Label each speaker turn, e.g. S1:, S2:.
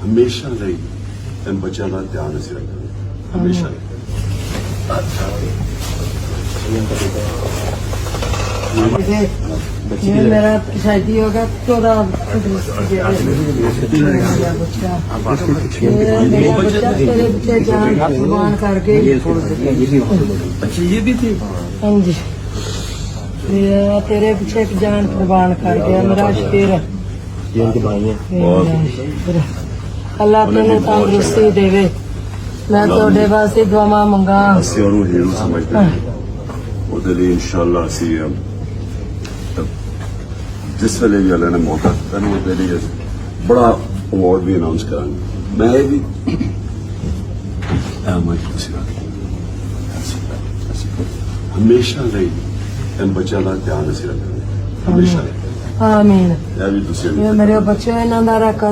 S1: ਹਮੇਸ਼ਾ ਲਈ इन बच्चों का ध्यान असीं रखना हमेशा।
S2: मेरा शादी होगा 14 तेरे बच्चे जान कुर्बान करके।
S3: अच्छा ये भी थी।
S2: हाँ जी तेरे पीछे जान कुर्बान कर गया मेरा शेर।
S3: ये उनके भाई हैं।
S2: अल्लाह तेन तंदुरुस्ती देवे। मैं थोड़े वास्ते दुआ मंगा।
S1: ਅਸੀਂ ਉਹਨੂੰ ਹੀਰੋ ਸਮਝਦੇ ਹਾਂ ਉਹਦੇ ਲਈ ਇਨਸ਼ਾਅੱਲਾ ਅਸੀਂ ਜਿਸ ਵੇਲੇ ਵੀ ਅੱਲਾਹ ਨੇ ਮੌਕਾ ਦਿੱਤਾ ਨਾ ਉਹਦੇ ਲਈ ਬੜਾ ਅਵਾਰਡ ਵੀ ਅਨਾਉਂਸ ਕਰਾਂਗੇ। ਮੈਂ ਇਹ ਵੀ ਹਮੇਸ਼ਾ ਲਈ इन बच्चों का ध्यान असीं रखना हमेशा।
S2: आमीन।
S1: ਇਹ ਵੀ ਤੁਸੀਂ
S2: मेरे बच्चे इन्हों का रखा